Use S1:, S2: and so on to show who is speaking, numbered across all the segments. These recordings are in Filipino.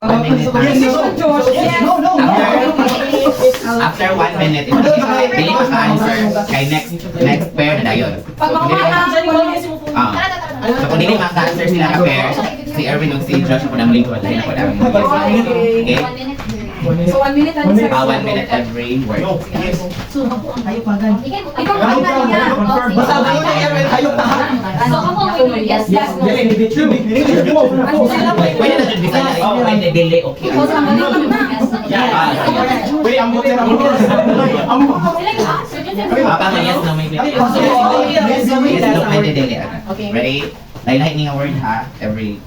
S1: 1 minute. After 1 minute, pili ko sa answer kay next pair na dayon. So kung hindi maka-answer sila ka pair, si Erwin o si Josh ako nang lingkod. Dahil ako lang. Okay?
S2: So 1 minute
S1: 1 minute every word.
S2: So ako ang hayop pagan. Ikaw ba niya?
S3: Basta ba yun yung Erwin hayop na ha?
S2: So ako yes yes no.
S1: Pwede na dyan bisa na. Pwede delay, okay.
S2: Ikaw sa mga
S3: Wait, ambot na
S1: Papa, yes na may delay. No, pwede delay. Ready? Lain-lain nga word ha. Every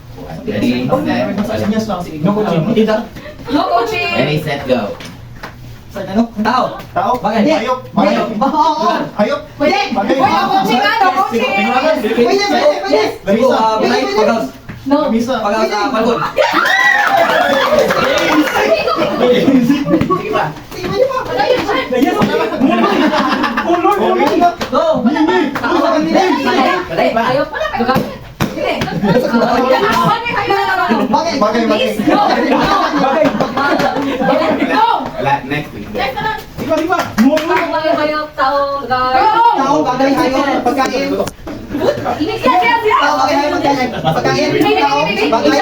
S1: ready, set.
S2: No coaching.
S1: Ready, set, go.
S3: Tao. Bagay. Hayop. Hayop.
S2: Pwede. Pwede no coaching no coaching. No.
S1: Sige pa.
S2: Hayop.
S3: Bagay.
S2: No.
S1: Wala, next week.
S2: Hayop tao
S3: Tao, bagay, hayop, pagkain. Tao, bagay, hayop, pagkain. Pagkain, tao, bagay.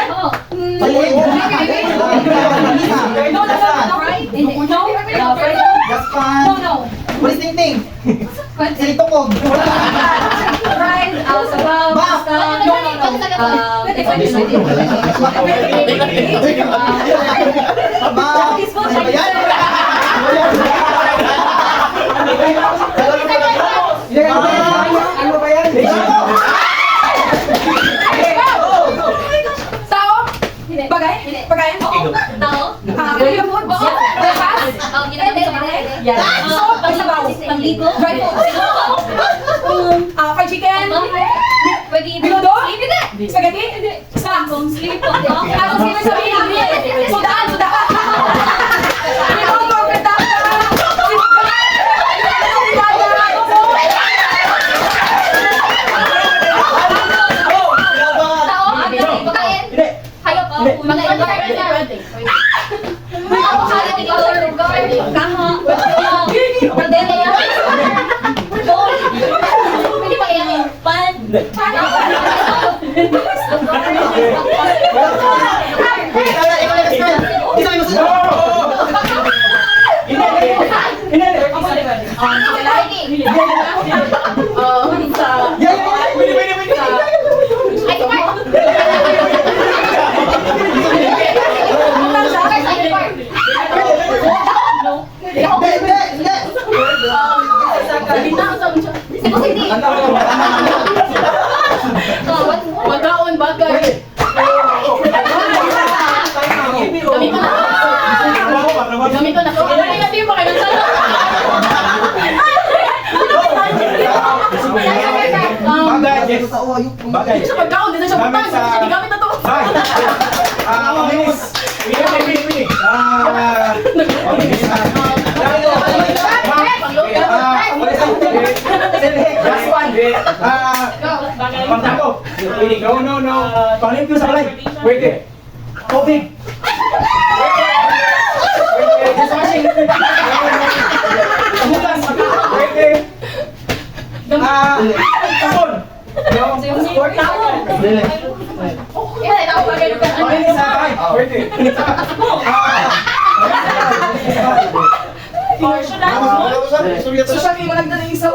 S3: Gaspan. Walis ting-ting. Sinitungkog. Ano ba yan? Ano ba yan?
S2: Bagay? Pagkain? Tao? Hayop mo? Pangligo? Dry food? Fried chicken? Bilodo? Spaghetti? Akong sleep sabihin? Sudaan! Magaon bagay. Gamit ko na. Hindi mo kayo sana.
S3: Bagay.
S2: Sa pagkaon, din na siya butang. Hindi gamit na to.
S3: Pantako. No. Palimpyo sa balay. Pwede. Tubig. Pwede. Tapon. Pwede sa bahay. Pwede.
S2: Social media lang na isaw.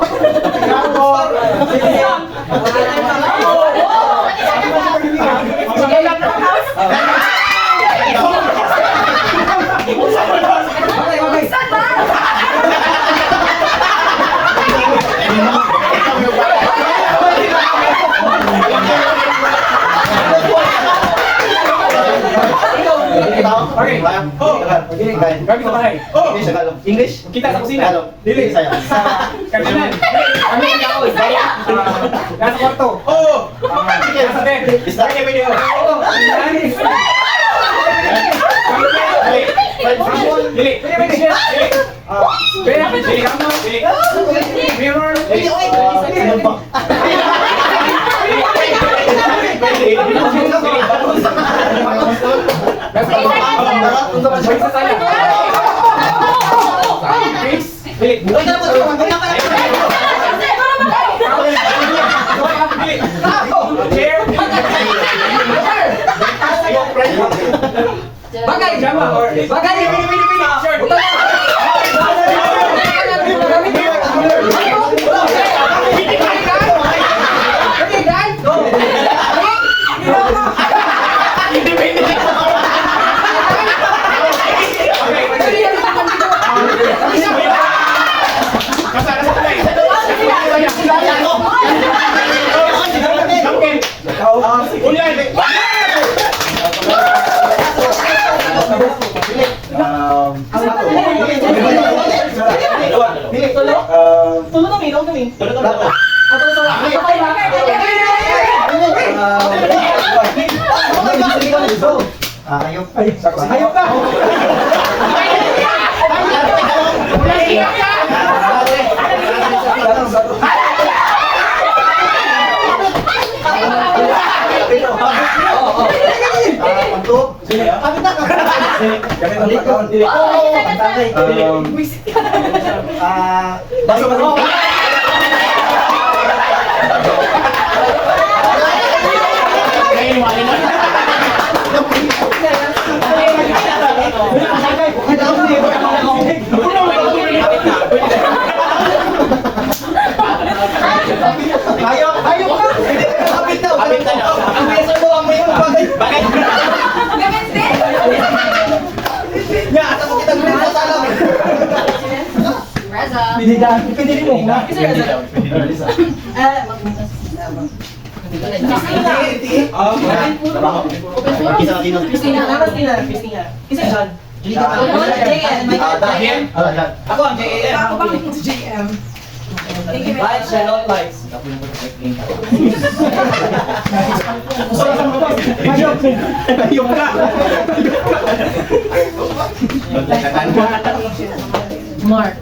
S3: English? Kita sa kusina. Dili saya. Sa kanina. Kami ang kaoy. Nasa kwarto. Oo. Sige, sa bed. Pwede video. Oo. Dili. Pwede. Dili kamo. Dili. Mirror. Dili. Ano ba? Dili. Balik sa saya. Chris, Bilik. Chair. Bagay. Jama or bagay. Shirt. Hayop ka! Pinili mo na. Ako ang JM. Lights and not lights. Ayok ka.
S2: Mark.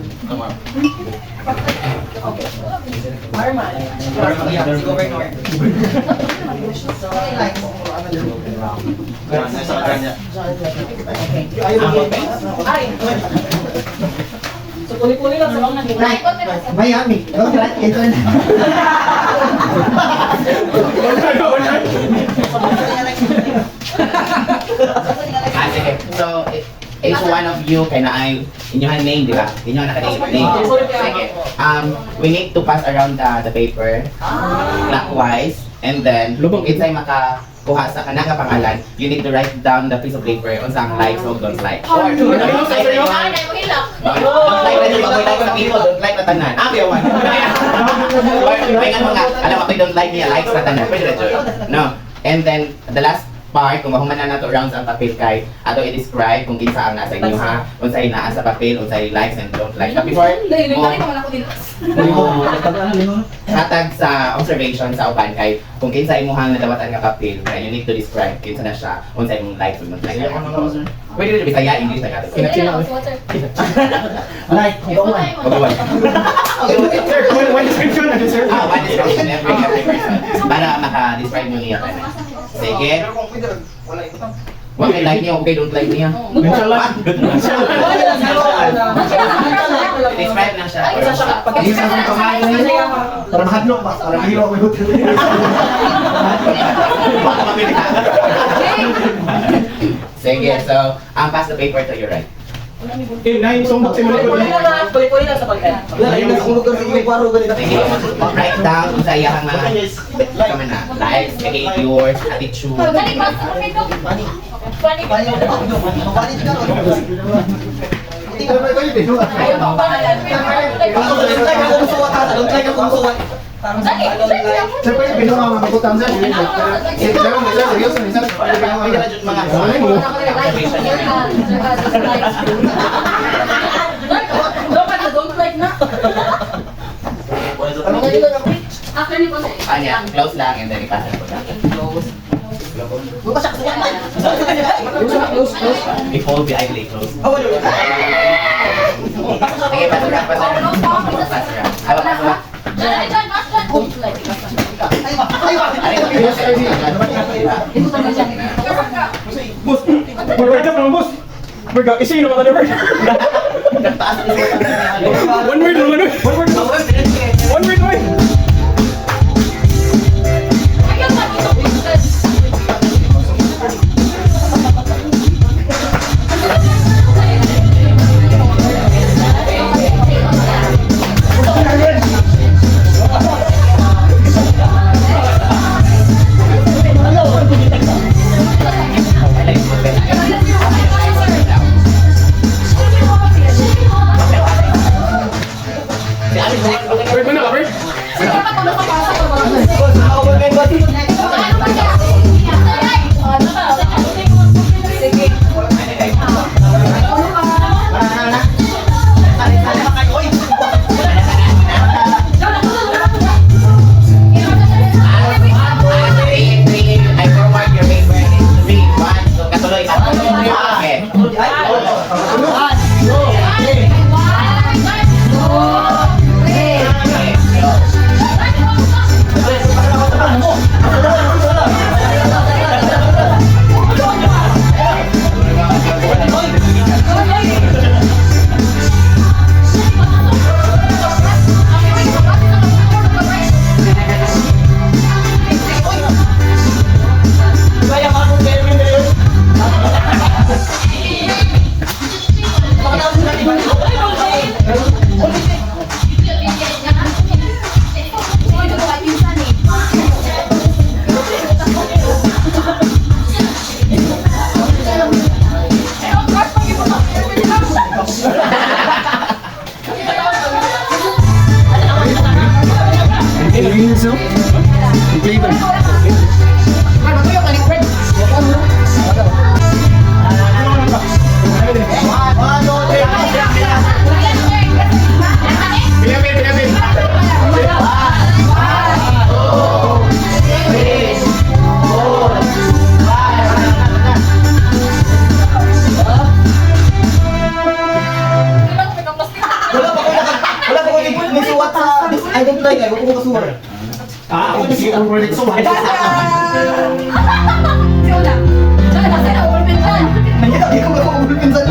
S3: So puli-puli lang sa mga
S4: Miami. Ito na.
S1: So, if one of you can inyong name, di ba? Inyong name. Sige. We need to pass around the paper clockwise, and then kung it's ay makakuha sa kanang pangalan, you need to write down the piece of paper on some likes or don't like. Or don't like na yung mag-like sa people, don't like na tanan. Yawan. Or may nga mga, alam ako don't like niya, likes na tanan. Pwede na dyan. No. And then, the last part, kung mahuman na nato rounds ang papel kay ato i-describe kung kinsa ang nasa inyo ha, unsay naa sa papel, unsay likes and don't like. But before hatag sa observation sa uban kay kung kinsa imong nadawatan nga papel, kaya you need to describe kinsa na siya, unsay imong likes and don't like. Pwede rin Bisaya, English na gato.
S4: Like,
S3: one description na sir.
S1: One description every person para maka-describe mo niya. Sige. Okay, like niya, okay, don't like niya. Describe na siya.
S4: para mahadlok ba? Para mahiro ko yung
S1: Sige, so, pass the paper to your right.
S3: Puli-puli lang sa pagkain.
S1: Sige, write down kung sa iyang mga likes, behaviors, attitude.
S2: After ni Jose.
S1: Close lang and then ipass it. Close. Before the eyelid close. Sige, pass around, pass around. Pass around. Pass around.
S3: Berga, isa yun naman ka
S1: Nagtaas na yung
S3: One word naman. One word. One word naman. Word mo na, word.
S1: I forward your paper in 3, 1, so katuloy. Okay.
S4: Wala pa ko may suwat sa I don't like, ayaw ko kasuwar. Ako na si Ulrich suwat. Nangyari, di ko mag-ulrich pinsan.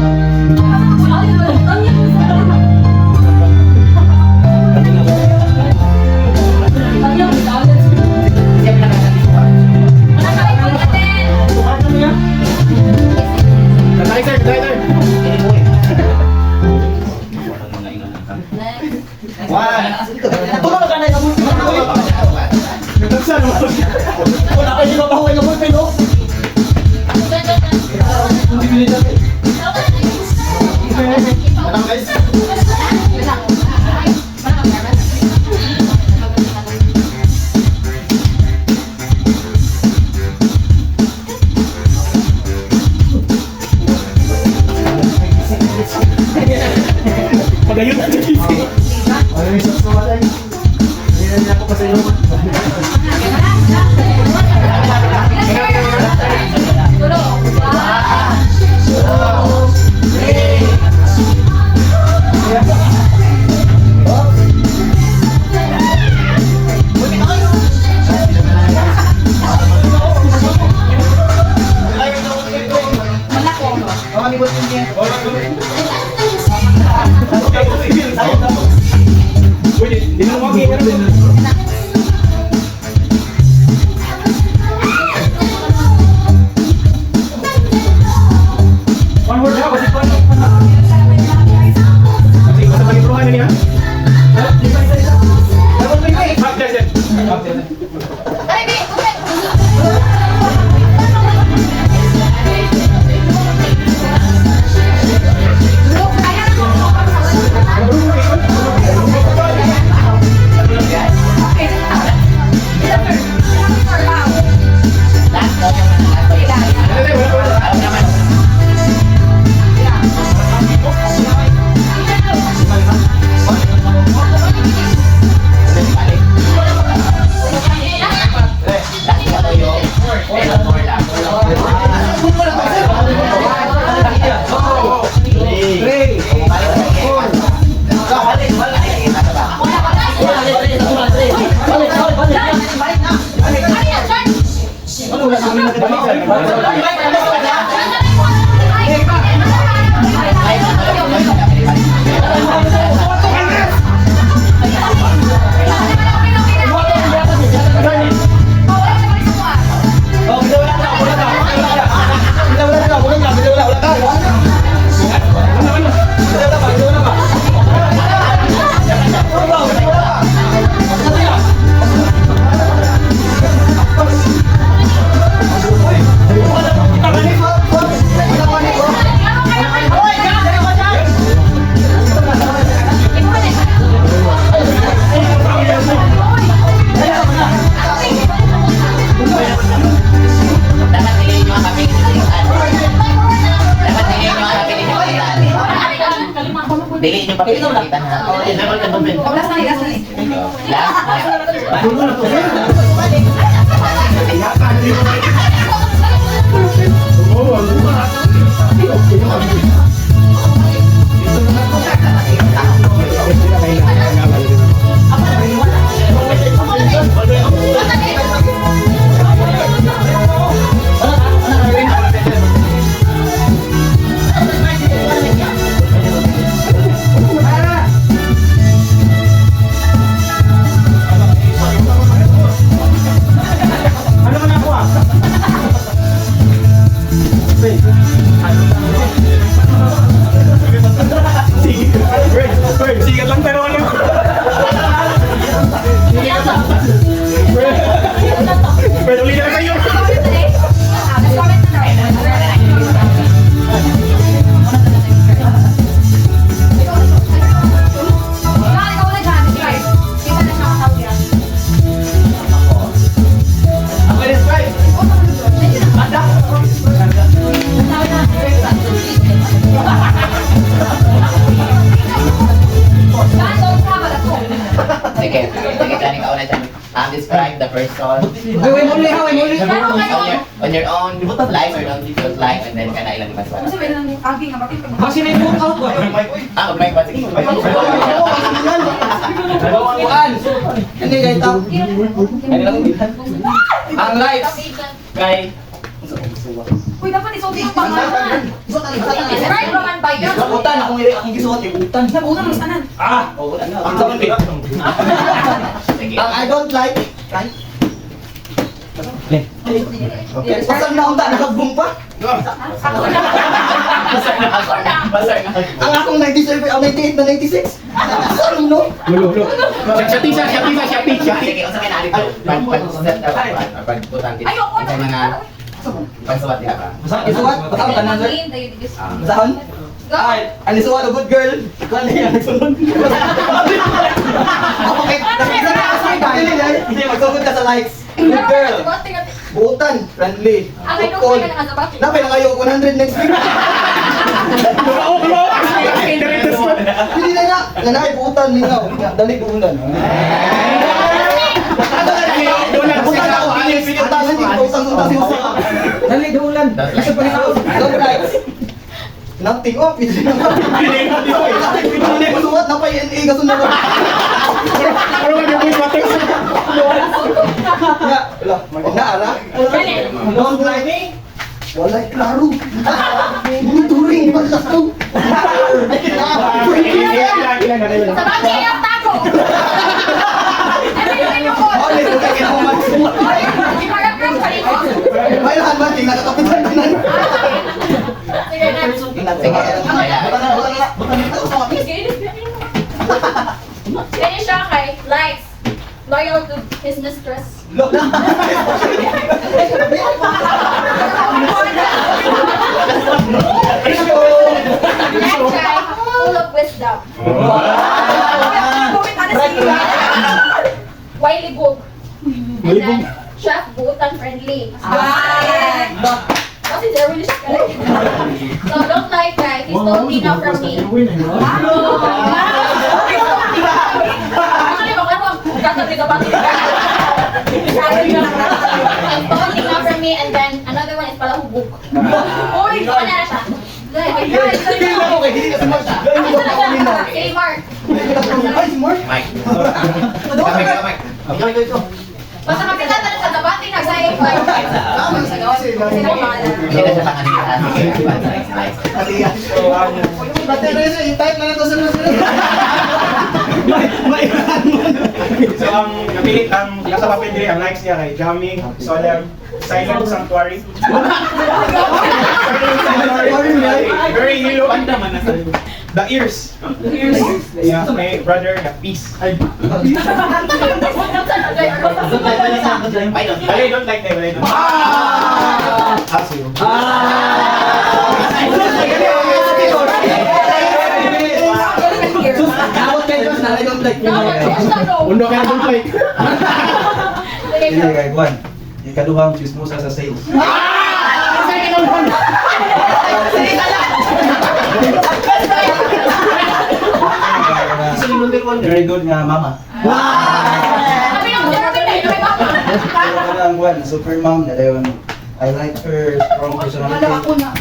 S3: Tatay, sir. Tatay, sir.
S4: Tulong na ka na yung
S3: Nagtagsa naman.
S4: wala kayo di mabahuay ng bulpen, no? Hindi pinita. Anong guys?
S3: Pagayot na dyan.
S4: Ay, may suwat ay. Hindi na niya ako pa sa iyo.
S3: Uy, di na lumaki. One word na, kasi one. Kasi basta palibruhan na niya. Ah, dyan, dyan.
S1: Dili niyo pa pinakita na. Oh, level ka doon.
S2: Last na, last na.
S3: Ano man ako ah? Sigat lang pero ano? Pero ulit na kayo!
S1: Ako describe. Sige, sige, Johnny, ka una dyan. Describe the person.
S2: Wait, muli ha, wait, muli.
S1: On your own life or on people's life, and then ka na ilang mas wala.
S2: Basi na yung out ko.
S1: May pa, sige.
S4: Hindi guys, tao.
S1: Ang life kay
S2: Uy, dapat isuot yung pangalan. Right, Roman Bayan.
S4: Utan, akong gisuot eh, utan.
S2: Nabunan mo sanan.
S3: Ah!
S4: Ang sabi ko.
S1: sige.
S4: Ang I don't like. Okay, pasal na unta, nakagbong pa.
S1: Basar na.
S4: Ang akong 97, ang 98 na 96. Sorry no?
S3: Shati siya, shati.
S1: Sige, unsa kay na dito? Pag-set na pag-butang dito.
S2: Ayoko
S1: Sa mga pagsuwat diha ka.
S4: Isuwat, patang tanan sir. Saan? Ay, ang isuwat, a good girl. Ikaw na yan, nagsunod. Okay, nakita na ako sa hindi, magsugod ka sa likes. Good girl. Buutan, friendly. Tukol. Napay lang kayo, 100 next week. Hindi na na. Nanay, buutan, lingaw. Dali buulan. Buutan ako, alis. Buutan, hindi ko utang-utang sinusa. Dali buulan. Don't likes. Nothing off. Hindi ko suwat, napay NA kasunod.
S3: Ano ba yung matos?
S4: Naara? Don't like me? Walay klaro. Turing pa sa to.
S2: Sa bagay ang tago. Ano yung ko?
S4: Alay, huwag kayo kumagsumot.
S2: Paragraph pa rin ko.
S4: May lahat ba? Tingnan kakapitan din.
S2: Sige na. Kaya siya kay likes. Loyal to his mistress. Next guy, full of wisdom. Wiley book. And then, chef, buutan friendly. Kasi they're really siya. So don't like guy, he's totally not from me. Actually, baka mo, katabi ka ba? He's totally not from me, and then another one is palahubog. Uy, wala na siya. Hey, Mark.
S4: Ay, si Mark.
S1: Mike. Mike.
S2: Basta makita na sa debate, nagsayang ko.
S1: Hindi na siya panganitan.
S4: Pati rin siya, i-type na lang to sa nusunod.
S3: So ang napilit ang nasa papel diri ang likes niya kay Jamie, Solemn, Silent Sanctuary. Very hello. The ears. Yeah, may brother na peace.
S1: I don't
S3: Balay don't like na, balay don't.
S5: Undo ka na don't like.
S2: Sige,
S5: Juan. Ikaduhang chismosa sa sales. very good nga mama.
S2: Kami ang therapy na ito, may papa.
S5: Ang buwan, super mom na dayon. I like her strong personality.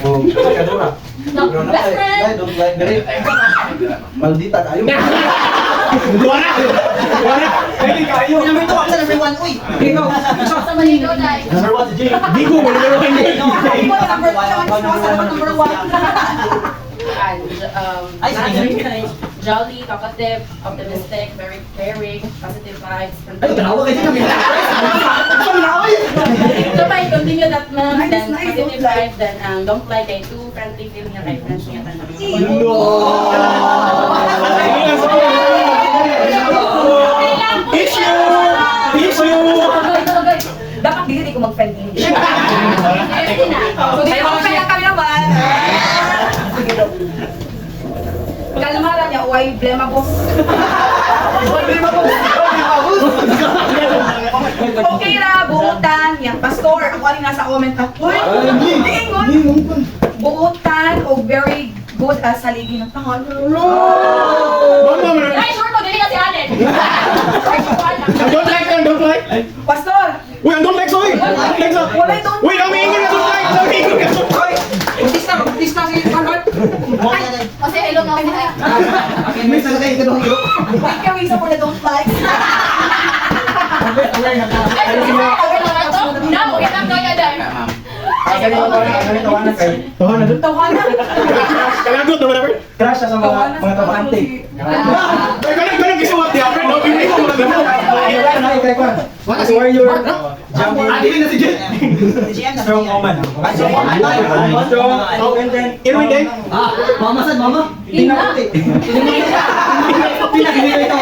S5: Oh, kadura. Pero na,
S2: Best friend.
S5: I don't like very maldita kayo.
S3: Wala! Wala! Hindi kayo!
S4: Number 2 ako sa number 1. Uy!
S3: Ikaw!
S2: Sa Manilo, like.
S5: Number 1 si Jay.
S3: Di ko, wala naman hindi.
S6: And jolly, talkative, optimistic, very caring, positive vibes.
S4: Ay, tanawa kasi kami.
S6: So I continue that man, then positive vibes, then don't like kay too friendly feeling niya kay friends niya tanang.
S3: Issue! Issue!
S6: Dapat dili ko mag-friend din.
S2: Seriously na.
S6: So di ako kaya kami naman. Kalamaran niya, uy, blema boss. Okay ra, buutan, yan, pastor, ako alin nasa comment ha. Uy, diingon. Buutan o very good sa ligi ng pangalan.
S2: Ay, short ko, dili ka si Allen.
S3: Don't like them, don't like.
S6: Pastor,
S3: Uy, ang don't like, sorry. Like, so.
S6: wala ito.
S3: Uy, ang miingin na don't like. Ang miingin na don't like.
S6: Butista si Pangal.
S2: Kasi hello na ako.
S4: May salagay ka doon.
S6: Ikaw isa po na don't like.
S2: Ay, okay na ito. Now, kita ko niya dahil.
S5: Tawanan kay.
S6: Tawanan.
S3: Kalagot na whatever.
S5: Crush siya sa mga tabante.
S3: Ay, ganun gisuwat niya. Pero no, hindi ko magagawa.
S5: What is your jumping?
S3: Dili na si Jen.
S5: Strong woman.
S3: Strong. Oh, and then, Irwin din.
S4: Mama sad, mama.
S2: Hindi.
S4: Pinakilay ka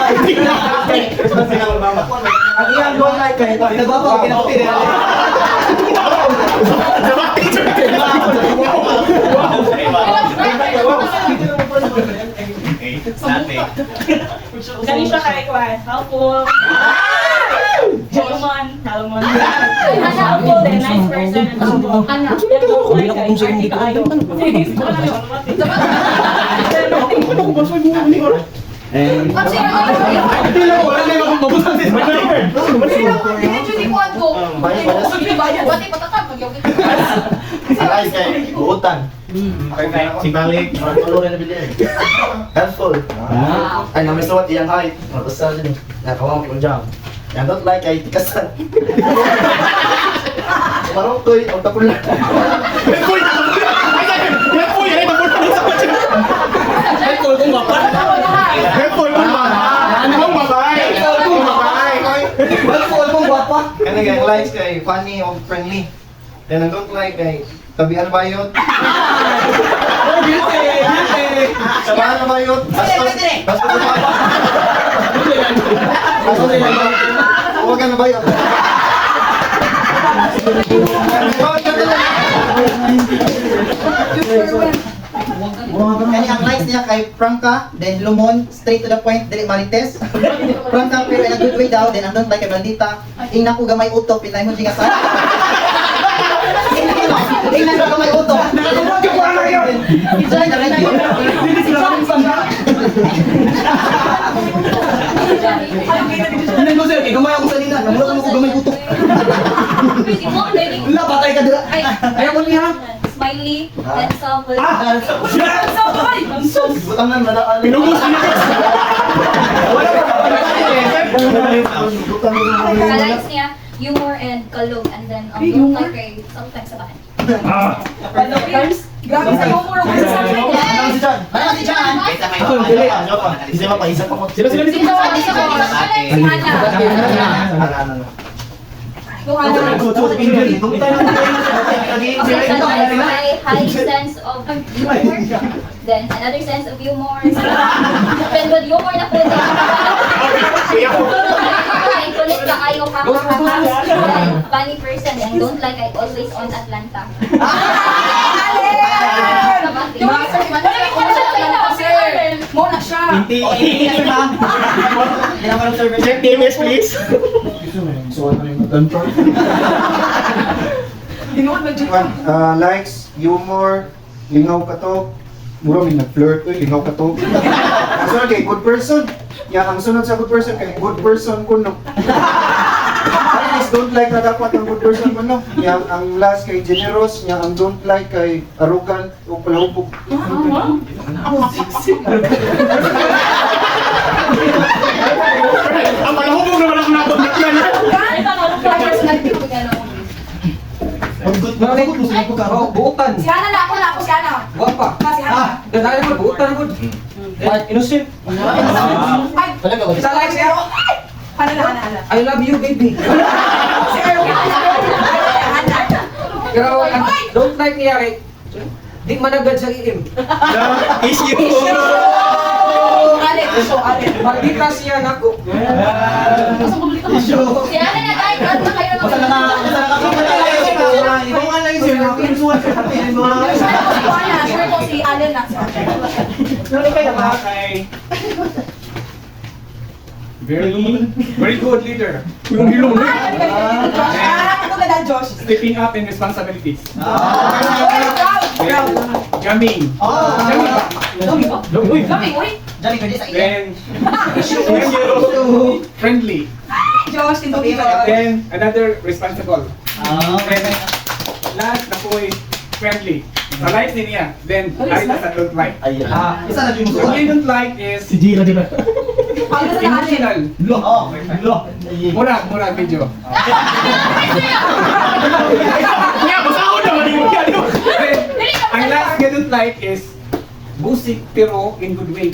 S5: Ang iyang don't like kay.
S4: Nagbabaw, pinaputi rin.
S6: Galing siya kay Kwan. Helpful. Gentleman. Helpful. Then nice person.
S2: Anak.
S6: Hindi ka ayaw.
S5: And
S2: Ang sino na yun? Hindi ko ato. Bati patatag, mag-yogit.
S4: Aray kay buutan.
S3: Si Balik.
S4: Malurin na bilhin. Helpful. Ay, namin suwat iyang height. Basta din. Nakawang kong jam. Yan don't like ay tikasan. Marong toy, ang tapon lang.
S3: Uy, ay, tapos na sa kotse.
S4: Helpful kung wapan.
S3: Helpful kung babae. Kung babae.
S4: Helpful kung gwapa.
S7: Kaya ang likes kay funny o friendly. Then ang don't like kay tabihan ba yun? Sabahan na ba yun? Basta ba? Huwag ka na ba yun?
S4: Kani ang likes niya kay Franca, then Lumon, straight to the point, dili marites. Franca pero in a good way daw, then ang don't like kay Maldita. Ingna ko gamay utok, pinay mo siya sa. Ingna ko gamay utok. Isa na rin yun. Hindi ko sir, gamay ako sa nina, namula ko gamay utok.
S2: Pwede mo, pwede.
S4: Wala, patay ka dira.
S2: Ay,
S4: Ayaw mo niya.
S2: Smiley, handsome,
S4: Butang na, nadaan.
S3: Pinugos niya.
S2: Likes niya, humor and kalog, and then don't like kay sometimes sa bahay.
S6: Grabe sa humor.
S4: Ano si John? Ano si John?
S1: Kaysa may
S4: Ako, dili. Isa pa, isa pa mo.
S3: Sila dito.
S2: Sino? Si Hana.
S6: Kung ano.
S2: High sense of humor. Then another sense of humor. Then with humor na pwede. Ay, kulit ka ayaw ha. Funny person and don't like I always on Atlanta.
S6: Mo na siya.
S3: Check TMS, please.
S6: Tinuod na dyan.
S7: Likes, humor, lingaw ka to. Mura may nag-flirt. Uy, lingaw ka to. Kaso kay good person. Ya, ang sunod sa good person kay good person kuno. At least don't like na dapat ang good person kuno. Ya, ang last kay generous, ya ang don't like kay arrogant o palahubog.
S3: Ang malahubog naman ako napagkat yan.
S2: Ito na, personality ko gano'n.
S3: Oh, buutan.
S6: Si Ana na ako, si Ana.
S3: Guwapa.
S6: Si Ana.
S3: Ganahin mo, buutan ko. Innocent.
S6: Ay,
S3: Isa like siya.
S6: Ana.
S3: I love you, baby.
S6: Si Erwin. Ana.
S3: Pero ang don't like niya kay di managad sa iim.
S6: Alin.
S3: Magdita siya nako.
S2: Si Ana na tayo, ba't na kayo
S4: Basta na
S6: Sure ko si Alin na.
S3: Very good leader. Yung hilong na.
S6: Ito na lang, Josh.
S3: Stepping up in responsibilities.
S6: Proud.
S3: Jamming.
S2: Kami, uy.
S4: Diyan, pwede sa iya.
S3: Then friendly.
S6: Josh, tinduki ko.
S3: Then another responsible. Then last na po is friendly. Sa like din niya. Then ay sa don't like.
S4: Isa na din mo
S3: What you don't like is
S6: Ano sa Alin?
S3: emotional. Murag video. Ang last you don't like is busik pero in good way.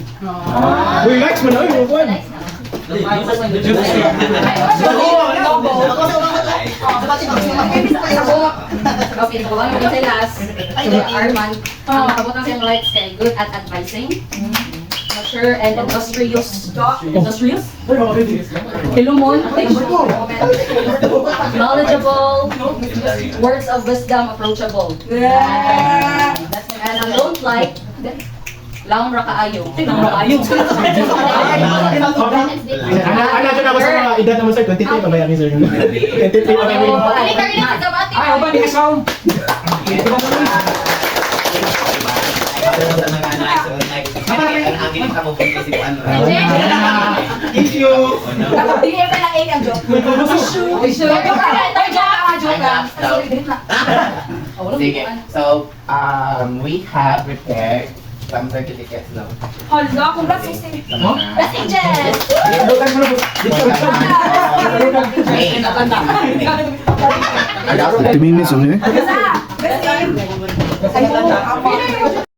S2: Uy, likes mo na yun, uy. Okay, ko lang yung last. Arman, ang kabutan siyang likes kay good at advising. Mature and industrious. Industrious? Ilumon. Knowledgeable. Words of wisdom approachable.
S6: Yeah.
S2: And ang don't like, laong ra kaayo. Laong ra kaayo.
S8: Ano dyan ako sa mga edad naman sir, 23 pa ba yan sir? 23 pa ba yan?
S3: Ay, oba di kasaw.
S8: Issue!
S6: Dapat bigyan pa ng 8 ang joke.
S1: Sige. So, we have prepared some certificates now.
S6: Hala, congrats sa
S1: Sa mga...
S2: Messages!
S7: Minutes only.
S6: Basta! Basta! Ayun,